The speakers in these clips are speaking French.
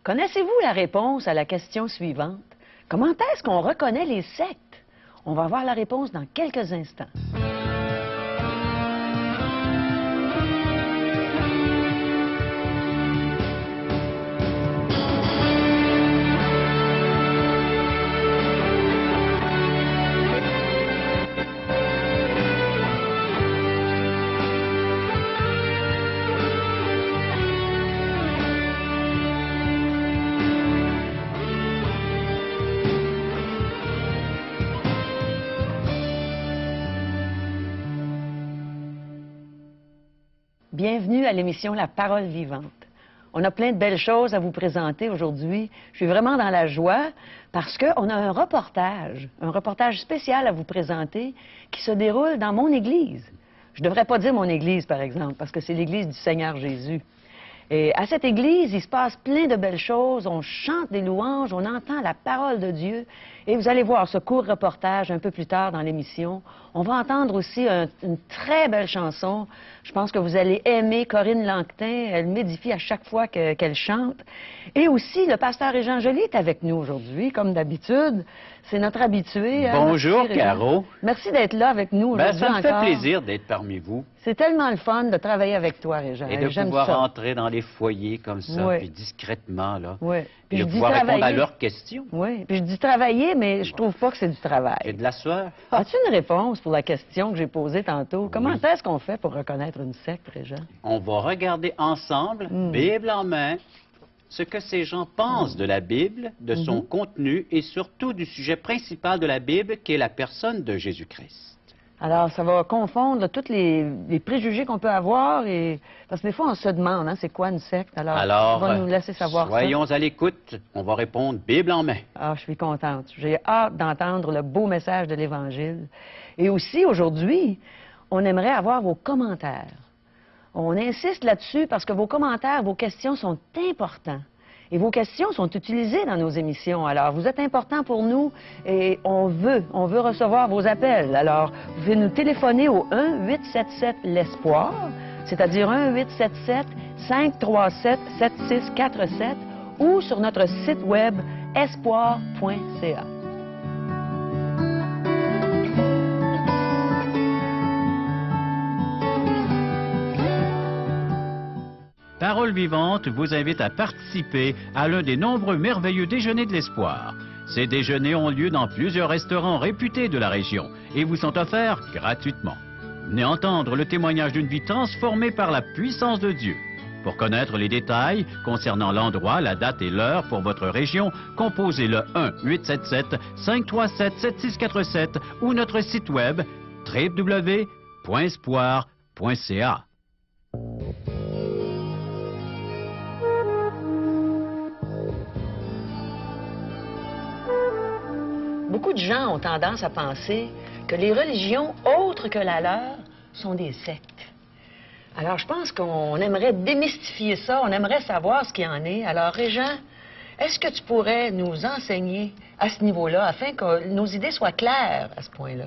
Connaissez-vous la réponse à la question suivante? Comment est-ce qu'on reconnaît les sectes? On va voir la réponse dans quelques instants. Bienvenue à l'émission La Parole vivante. On a plein de belles choses à vous présenter aujourd'hui. Je suis vraiment dans la joie parce qu'on a un reportage spécial à vous présenter qui se déroule dans mon église. Je ne devrais pas dire mon église, par exemple, parce que c'est l'église du Seigneur Jésus. Et à cette église, il se passe plein de belles choses. On chante des louanges, on entend la parole de Dieu. Et vous allez voir ce court reportage un peu plus tard dans l'émission. On va entendre aussi une très belle chanson. Je pense que vous allez aimer Corinne Lanquetin. Elle m'édifie à chaque fois qu'elle chante. Et aussi, le pasteur Régent Joly est avec nous aujourd'hui, comme d'habitude. C'est notre habitué. Bonjour, merci, Caro. Merci d'être là avec nous aujourd'hui Ça me fait encore. plaisir d'être parmi vous. C'est tellement le fun de travailler avec toi, Régent. Et de pouvoir ça. entrer dans les foyers comme ça, Oui. puis discrètement, là. Oui. Puis Puis de je pouvoir dis répondre à travailler. leurs questions. Oui, puis je dis travailler, mais je trouve pas que c'est du J'ai travail. de la sueur. As-tu une réponse pour la question que j'ai posée tantôt? Comment Oui. est-ce qu'on fait pour reconnaître une secte, Régent? On va regarder ensemble, Bible en main, ce que ces gens pensent de la Bible, de son contenu et surtout du sujet principal de la Bible, qui est la personne de Jésus-Christ. Alors, ça va confondre tous les préjugés qu'on peut avoir, parce que des fois, on se demande, hein, c'est quoi une secte? Alors, tu vas nous laisser savoir soyons à l'écoute. On va répondre Bible en main. Ah, je suis contente. J'ai hâte d'entendre le beau message de l'Évangile. Et aussi, aujourd'hui, on aimerait avoir vos commentaires. On insiste là-dessus parce que vos commentaires, vos questions sont importants. Et vos questions sont utilisées dans nos émissions. Alors, vous êtes importants pour nous et on veut recevoir vos appels. Alors, vous pouvez nous téléphoner au 1-877-L'Espoir, c'est-à-dire 1-877-537-7647 ou sur notre site web espoir.ca. Parole vivante vous invite à participer à l'un des nombreux merveilleux déjeuners de l'espoir. Ces déjeuners ont lieu dans plusieurs restaurants réputés de la région et vous sont offerts gratuitement. Venez entendre le témoignage d'une vie transformée par la puissance de Dieu. Pour connaître les détails concernant l'endroit, la date et l'heure pour votre région, composez le 1-877-537-7647 ou notre site web www.espoir.ca. Beaucoup de gens ont tendance à penser que les religions autres que la leur sont des sectes. Alors, je pense qu'on aimerait démystifier ça, on aimerait savoir ce qu'il y en est. Alors, Régent, est-ce que tu pourrais nous enseigner à ce niveau-là, afin que nos idées soient claires à ce point-là?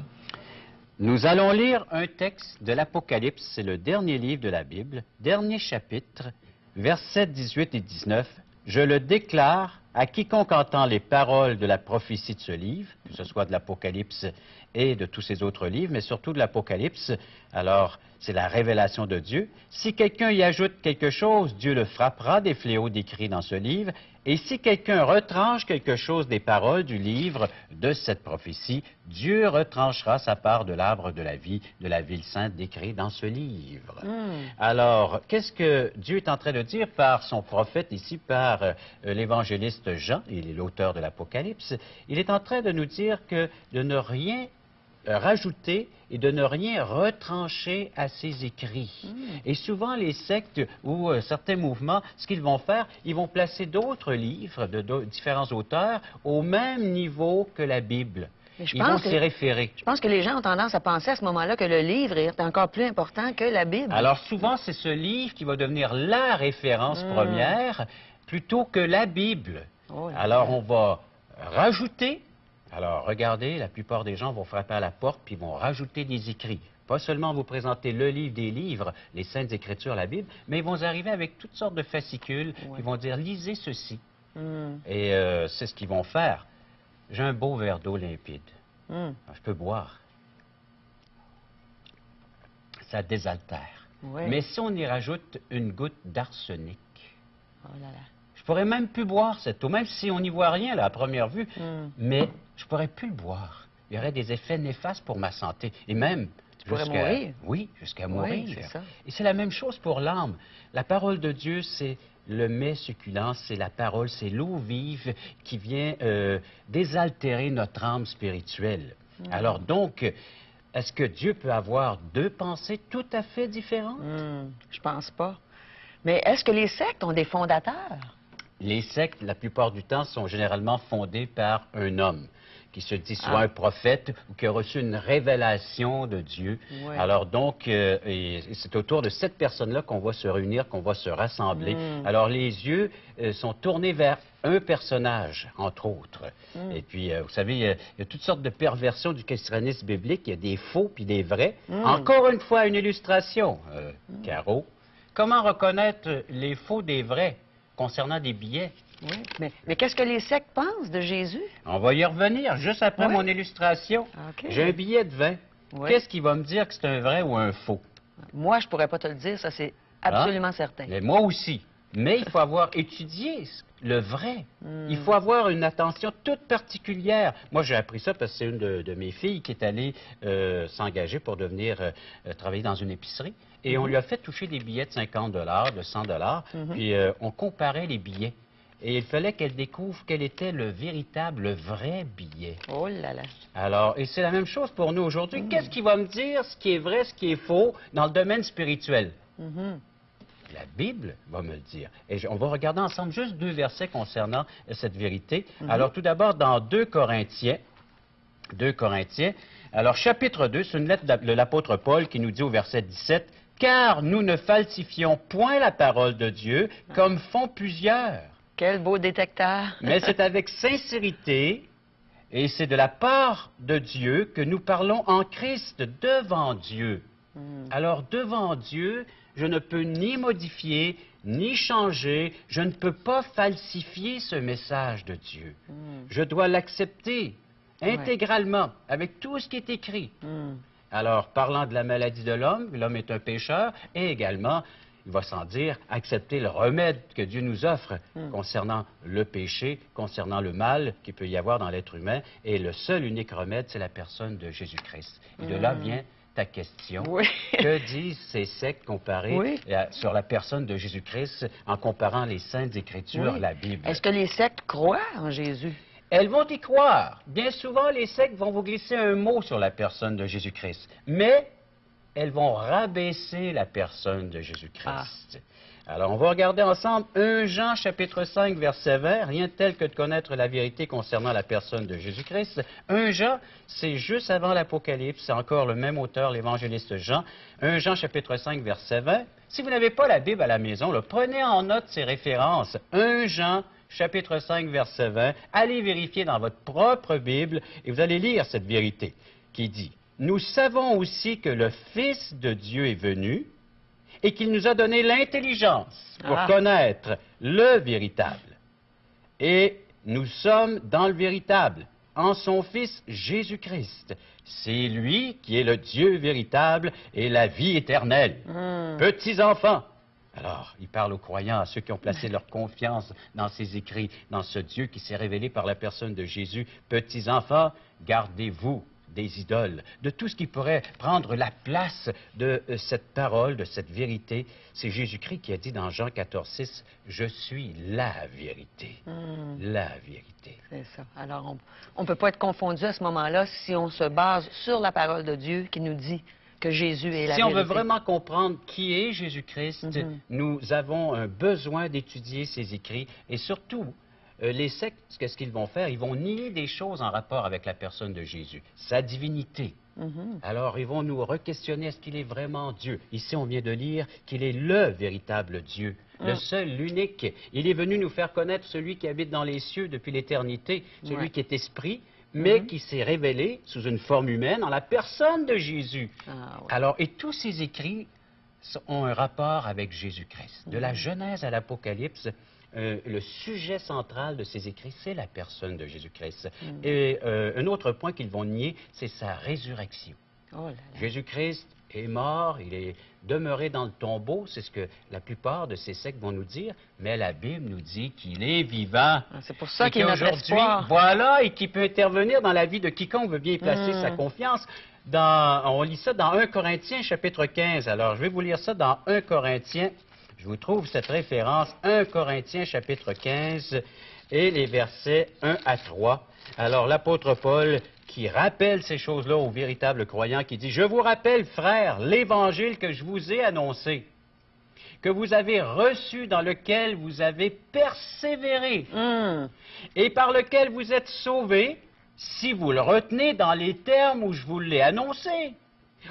Nous allons lire un texte de l'Apocalypse, c'est le dernier livre de la Bible, dernier chapitre, versets 18 et 19. Je le déclare à quiconque entend les paroles de la prophétie de ce livre, que ce soit de l'Apocalypse et de tous ces autres livres, mais surtout de l'Apocalypse. Alors, c'est la révélation de Dieu. Si quelqu'un y ajoute quelque chose, Dieu le frappera des fléaux décrits dans ce livre. Et si quelqu'un retranche quelque chose des paroles du livre de cette prophétie, Dieu retranchera sa part de l'arbre de la vie, de la ville sainte décrit dans ce livre. Alors, qu'est-ce que Dieu est en train de dire par son prophète ici, par l'évangéliste Jean, il est l'auteur de l'Apocalypse? Il est en train de nous dire que de ne rien rajouter et de ne rien retrancher à ses écrits. Et souvent, les sectes ou certains mouvements, ce qu'ils vont faire, ils vont placer d'autres livres de différents auteurs au même niveau que la Bible. Ils vont s'y référer. Je pense que les gens ont tendance à penser à ce moment-là que le livre est encore plus important que la Bible. Alors souvent, c'est ce livre qui va devenir la référence première plutôt que la Bible. Alors on va rajouter. Alors, regardez, la plupart des gens vont frapper à la porte puis vont rajouter des écrits. Pas seulement vous présenter le livre des livres, les Saintes Écritures, la Bible, mais ils vont arriver avec toutes sortes de fascicules. Ils vont dire, lisez ceci. Et c'est ce qu'ils vont faire. J'ai un beau verre d'eau limpide. Hum. Je peux boire. Ça désaltère. Oui. Mais si on y rajoute une goutte d'arsenic, Oh là là. je pourrais même plus boire cette eau, même si on n'y voit rien là, à première vue. Hum. Mais je pourrais plus le boire. Il y aurait des effets néfastes pour ma santé. Et même... Tu pourrais mourir. Oui, jusqu'à Oui, mourir. c'est ça. Et c'est la même chose pour l'âme. La parole de Dieu, c'est le mets succulent, c'est la parole, c'est l'eau vive qui vient désaltérer notre âme spirituelle. Alors donc, est-ce que Dieu peut avoir deux pensées tout à fait différentes? Je pense pas. Mais est-ce que les sectes ont des fondateurs? Les sectes, la plupart du temps, sont généralement fondées par un homme qui se dit soit un prophète ou qui a reçu une révélation de Dieu. Ouais. Alors donc, et c'est autour de cette personne-là qu'on va se réunir, qu'on va se rassembler. Alors les yeux sont tournés vers un personnage, entre autres. Et puis, vous savez, il y a toutes sortes de perversions du christianisme biblique. Il y a des faux puis des vrais. Encore une fois, une illustration, Caro. Comment reconnaître les faux des vrais concernant des billets? Oui. Mais qu'est-ce que les sectes pensent de Jésus? On va y revenir juste après Ouais. mon illustration. OK. J'ai un billet de 20. Ouais. Qu'est-ce qui va me dire que c'est un vrai ou un faux? Moi, je pourrais pas te le dire, ça c'est absolument certain. Mais moi aussi. Mais il faut avoir étudié le vrai. Il faut avoir une attention toute particulière. Moi, j'ai appris ça parce que c'est une de mes filles qui est allée s'engager pour devenir travailler dans une épicerie. Et on lui a fait toucher des billets de 50 $, de 100 $. Puis on comparait les billets. Et il fallait qu'elle découvre quel était le véritable, le vrai billet. Oh là là. Alors, et c'est la même chose pour nous aujourd'hui. Qu'est-ce qui va me dire ce qui est vrai, ce qui est faux dans le domaine spirituel? La Bible va me le dire. Et on va regarder ensemble juste deux versets concernant cette vérité. Alors, tout d'abord, dans 2 Corinthiens, alors chapitre 2, c'est une lettre de l'apôtre Paul qui nous dit au verset 17, « Car nous ne falsifions point la parole de Dieu comme font plusieurs. » Quel beau détecteur. Mais c'est avec sincérité et c'est de la part de Dieu que nous parlons en Christ devant Dieu. Alors, devant Dieu, je ne peux ni modifier, ni changer, je ne peux pas falsifier ce message de Dieu. Je dois l'accepter intégralement, avec tout ce qui est écrit. Alors, parlant de la maladie de l'homme est un pécheur, et également, il va sans dire, accepter le remède que Dieu nous offre concernant le péché, concernant le mal qu'il peut y avoir dans l'être humain. Et le seul unique remède, c'est la personne de Jésus-Christ. Et de là vient ta question. Oui. Que disent ces sectes comparées sur la personne de Jésus-Christ en comparant les Saintes Écritures, la Bible? Est-ce que les sectes croient en Jésus? Elles vont y croire. Bien souvent, les sectes vont vous glisser un mot sur la personne de Jésus-Christ. Mais elles vont rabaisser la personne de Jésus-Christ. Alors, on va regarder ensemble 1 Jean, chapitre 5, verset 20. Rien de tel que de connaître la vérité concernant la personne de Jésus-Christ. 1 Jean, c'est juste avant l'Apocalypse. C'est encore le même auteur, l'évangéliste Jean. 1 Jean, chapitre 5, verset 20. Si vous n'avez pas la Bible à la maison, là, prenez en note ces références. 1 Jean, chapitre 5, verset 20. Allez vérifier dans votre propre Bible et vous allez lire cette vérité qui dit: Nous savons aussi que le Fils de Dieu est venu et qu'il nous a donné l'intelligence pour connaître le véritable. Et nous sommes dans le véritable, en son Fils Jésus-Christ. C'est lui qui est le Dieu véritable et la vie éternelle. Petits enfants. Alors, il parle aux croyants, à ceux qui ont placé leur confiance dans ses écrits, dans ce Dieu qui s'est révélé par la personne de Jésus. Petits enfants, gardez-vous des idoles, de tout ce qui pourrait prendre la place de cette parole, de cette vérité. C'est Jésus-Christ qui a dit dans Jean 14,6, « Je suis la vérité. » La vérité. C'est ça. Alors, on ne peut pas être confondu à ce moment-là si on se base sur la parole de Dieu qui nous dit que Jésus est la vérité. Si on veut vraiment comprendre qui est Jésus-Christ, nous avons un besoin d'étudier ses écrits et surtout, les sectes, qu'est-ce qu'ils vont faire? Ils vont nier des choses en rapport avec la personne de Jésus, sa divinité. Alors, ils vont nous re-questionner, est-ce qu'il est vraiment Dieu? Ici, on vient de lire qu'il est le véritable Dieu, le seul, l'unique. Il est venu nous faire connaître celui qui habite dans les cieux depuis l'éternité, celui qui est esprit, mais qui s'est révélé sous une forme humaine en la personne de Jésus. Alors, et tous ces écrits ont un rapport avec Jésus-Christ. De la Genèse à l'Apocalypse, le sujet central de ces écrits, c'est la personne de Jésus-Christ. Et un autre point qu'ils vont nier, c'est sa résurrection. Oh là là. Jésus-Christ est mort, il est demeuré dans le tombeau, c'est ce que la plupart de ces sectes vont nous dire, mais la Bible nous dit qu'il est vivant. C'est pour ça Et qu'il est notre qu'aujourd'hui, espoir. voilà, et qu'il peut intervenir dans la vie de quiconque veut bien y placer sa confiance. On lit ça dans 1 Corinthiens, chapitre 15. Alors, je vais vous lire ça dans 1 Corinthiens. Je vous trouve cette référence, 1 Corinthiens, chapitre 15, et les versets 1 à 3. Alors, l'apôtre Paul, qui rappelle ces choses-là aux véritables croyants, qui dit, « Je vous rappelle, frères, l'évangile que je vous ai annoncé, que vous avez reçu, dans lequel vous avez persévéré, et par lequel vous êtes sauvés, si vous le retenez dans les termes où je vous l'ai annoncé.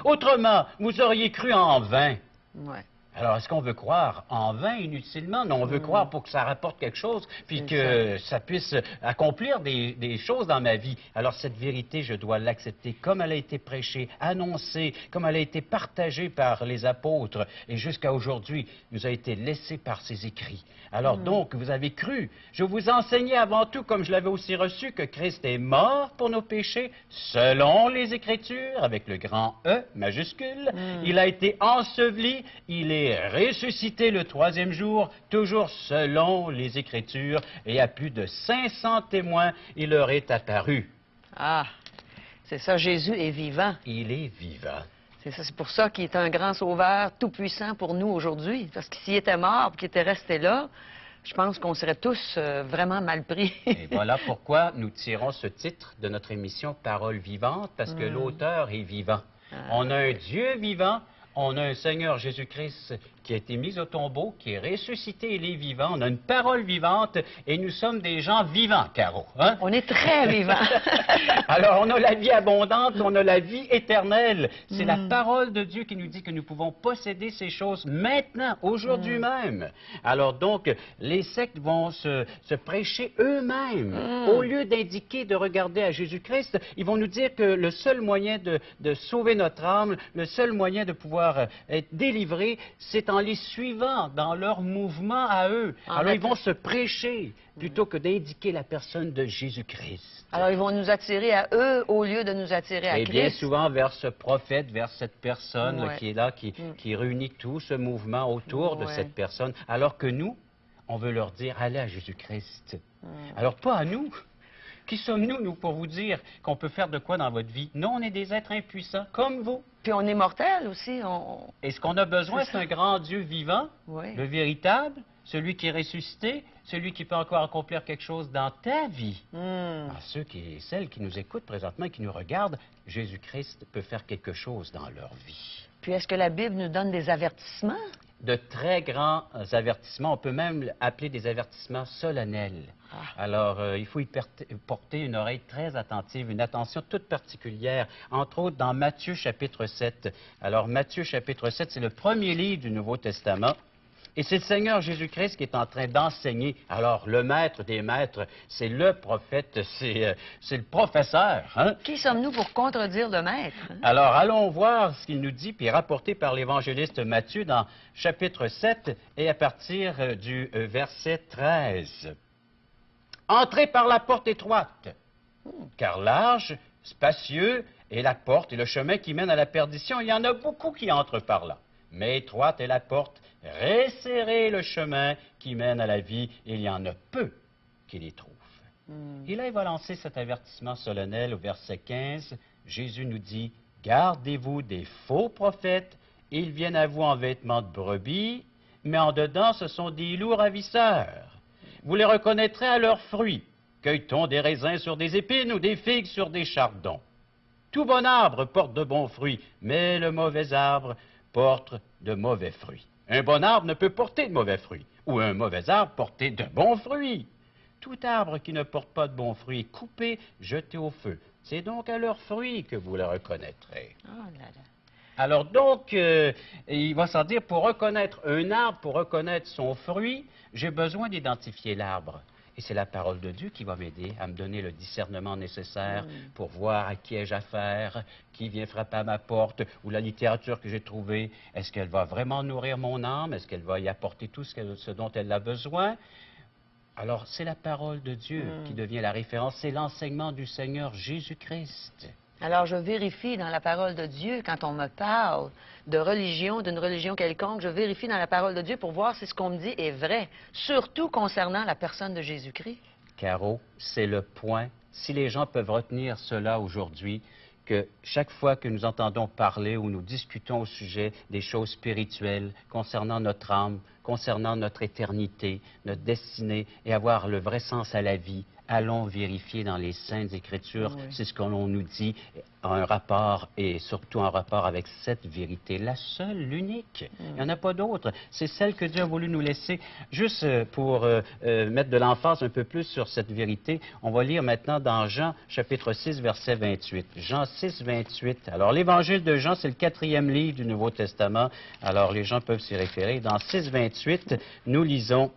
Autrement, vous auriez cru en vain. » Ouais. Alors, est-ce qu'on veut croire en vain inutilement? Non, on veut croire pour que ça rapporte quelque chose, puis C'est que ça puisse accomplir des choses dans ma vie. Alors, cette vérité, je dois l'accepter comme elle a été prêchée, annoncée, comme elle a été partagée par les apôtres, et jusqu'à aujourd'hui, nous a été laissée par ces écrits. Alors donc, vous avez cru. Je vous enseignais avant tout, comme je l'avais aussi reçu, que Christ est mort pour nos péchés, selon les Écritures, avec le grand E majuscule. Il a été enseveli, il est ressuscité le troisième jour, toujours selon les Écritures, et à plus de 500 témoins, il leur est apparu. Ah, c'est ça, Jésus est vivant. Il est vivant. C'est ça, c'est pour ça qu'il est un grand sauveur tout-puissant pour nous aujourd'hui. Parce que s'il était mort et qu'il était resté là, je pense qu'on serait tous vraiment mal pris. Et voilà pourquoi nous tirons ce titre de notre émission Parole vivante, parce que l'auteur est vivant. On a un Dieu vivant, on a un Seigneur Jésus-Christ qui a été mis au tombeau, qui est ressuscité, il est vivant. On a une parole vivante et nous sommes des gens vivants, Caro. Hein? On est très vivants. Alors, on a la vie abondante, on a la vie éternelle. C'est la parole de Dieu qui nous dit que nous pouvons posséder ces choses maintenant, aujourd'hui même. Alors donc, les sectes vont se prêcher eux-mêmes. Au lieu d'indiquer, de regarder à Jésus-Christ, ils vont nous dire que le seul moyen de sauver notre âme, le seul moyen de pouvoir être délivré, c'est en les suivant dans leur mouvement à eux. Alors, ils vont se prêcher plutôt que d'indiquer la personne de Jésus-Christ. Alors, ils vont nous attirer à eux au lieu de nous attirer à Et Christ. bien souvent vers ce prophète, vers cette personne là, Ouais. qui est là, qui réunit tout ce mouvement autour de Ouais. cette personne, alors que nous, on veut leur dire, allez à Jésus-Christ. Alors, pas à nous. Qui sommes-nous, nous, pour vous dire qu'on peut faire de quoi dans votre vie? Non, on est des êtres impuissants, comme vous. Puis on est mortel aussi. Et ce qu'on a besoin, C'est c'est un grand Dieu vivant, Oui. le véritable, celui qui est ressuscité, celui qui peut encore accomplir quelque chose dans ta vie. À celles qui nous écoutent présentement, qui nous regardent, Jésus-Christ peut faire quelque chose dans leur vie. Puis est-ce que la Bible nous donne des avertissements? De très grands avertissements, on peut même appeler des avertissements solennels. Alors, il faut y porter une oreille très attentive, une attention toute particulière, entre autres dans Matthieu chapitre 7. Alors, Matthieu chapitre 7, c'est le premier livre du Nouveau Testament. Et c'est le Seigneur Jésus-Christ qui est en train d'enseigner. Alors, le maître des maîtres, c'est le prophète, c'est le professeur. Hein? Qui sommes-nous pour contredire le maître? Hein? Alors, allons voir ce qu'il nous dit, puis rapporté par l'évangéliste Matthieu dans chapitre 7 et à partir du verset 13. « Entrez par la porte étroite, car large, spacieux est la porte et le chemin qui mène à la perdition. Il y en a beaucoup qui entrent par là. Mais étroite est la porte, resserré le chemin qui mène à la vie, et il y en a peu qui les trouvent. » Et là, il va lancer cet avertissement solennel au verset 15. Jésus nous dit, « Gardez-vous des faux prophètes, ils viennent à vous en vêtements de brebis, mais en dedans, ce sont des loups ravisseurs. Vous les reconnaîtrez à leurs fruits. Cueille-t-on des raisins sur des épines ou des figues sur des chardons? Tout bon arbre porte de bons fruits, mais le mauvais arbre porte de mauvais fruits. Un bon arbre ne peut porter de mauvais fruits, ou un mauvais arbre porter de bons fruits. Tout arbre qui ne porte pas de bons fruits est coupé, jeté au feu. C'est donc à leurs fruits que vous le reconnaîtrez. » Oh là là. Alors donc, il va s'en dire, pour reconnaître un arbre, pour reconnaître son fruit, j'ai besoin d'identifier l'arbre. Et c'est la parole de Dieu qui va m'aider à me donner le discernement nécessaire pour voir à qui ai-je affaire, qui vient frapper à ma porte, ou la littérature que j'ai trouvée, est-ce qu'elle va vraiment nourrir mon âme, est-ce qu'elle va y apporter tout ce dont elle a besoin, Alors, c'est la parole de Dieu qui devient la référence, c'est l'enseignement du Seigneur Jésus-Christ. Alors, je vérifie dans la parole de Dieu, quand on me parle de religion, d'une religion quelconque, je vérifie dans la parole de Dieu pour voir si ce qu'on me dit est vrai, surtout concernant la personne de Jésus-Christ. Caro, c'est le point. Si les gens peuvent retenir cela aujourd'hui, que chaque fois que nous entendons parler ou nous discutons au sujet des choses spirituelles concernant notre âme, concernant notre éternité, notre destinée et avoir le vrai sens à la vie, allons vérifier dans les Saintes Écritures. Oui. C'est ce qu'on nous dit, un rapport et surtout un rapport avec cette vérité, la seule, l'unique. Il n'y en a pas d'autre. C'est celle que Dieu a voulu nous laisser. Juste pour mettre de l'emphase un peu plus sur cette vérité, on va lire maintenant dans Jean, chapitre 6, verset 28. Jean 6, 28. Alors, l'Évangile de Jean, c'est le 4e livre du Nouveau Testament. Alors, les gens peuvent s'y référer. Dans 6, 28, nous lisons: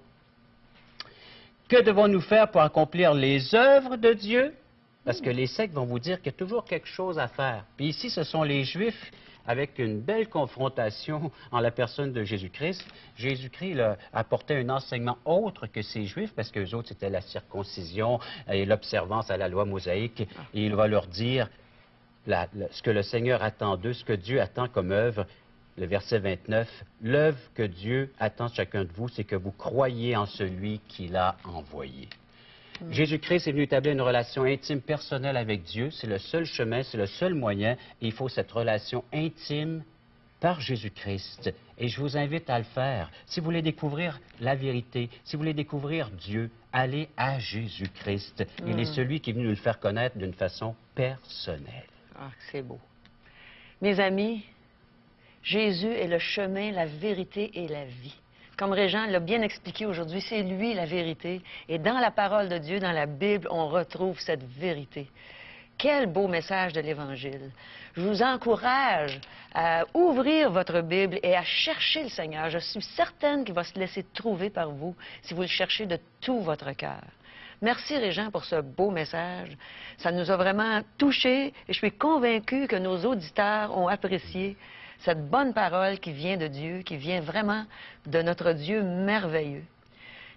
que devons-nous faire pour accomplir les œuvres de Dieu? Parce que les sectes vont vous dire qu'il y a toujours quelque chose à faire. Puis ici, ce sont les Juifs avec une belle confrontation en la personne de Jésus-Christ. Jésus-Christ apportait un enseignement autre que ces Juifs, parce qu'eux autres, c'était la circoncision et l'observance à la loi mosaïque. Et il va leur dire ce que le Seigneur attend d'eux, ce que Dieu attend comme œuvre. Le verset 29, « L'œuvre que Dieu attend de chacun de vous, c'est que vous croyiez en celui qu'il a envoyé. » Jésus-Christ est venu établir une relation intime, personnelle avec Dieu. C'est le seul chemin, c'est le seul moyen. Et il faut cette relation intime par Jésus-Christ. Et je vous invite à le faire. Si vous voulez découvrir la vérité, si vous voulez découvrir Dieu, allez à Jésus-Christ. Il est celui qui est venu nous le faire connaître d'une façon personnelle. Ah, c'est beau. Mes amis, Jésus est le chemin, la vérité et la vie. Comme Régent l'a bien expliqué aujourd'hui, c'est lui la vérité. Et dans la parole de Dieu, dans la Bible, on retrouve cette vérité. Quel beau message de l'Évangile. Je vous encourage à ouvrir votre Bible et à chercher le Seigneur. Je suis certaine qu'il va se laisser trouver par vous si vous le cherchez de tout votre cœur. Merci, Régent, pour ce beau message. Ça nous a vraiment touchés et je suis convaincue que nos auditeurs ont apprécié cette bonne parole qui vient de Dieu, qui vient vraiment de notre Dieu merveilleux.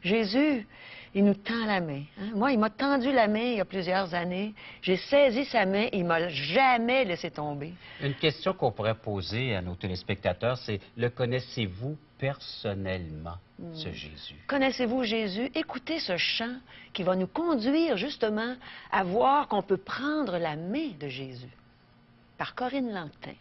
Jésus, il nous tend la main. Hein? Moi, il m'a tendu la main il y a plusieurs années. J'ai saisi sa main, il ne m'a jamais laissé tomber. Une question qu'on pourrait poser à nos téléspectateurs, c'est: le connaissez-vous personnellement, ce Jésus? Connaissez-vous Jésus? Écoutez ce chant qui va nous conduire justement à voir qu'on peut prendre la main de Jésus. Par Corinne Lantin.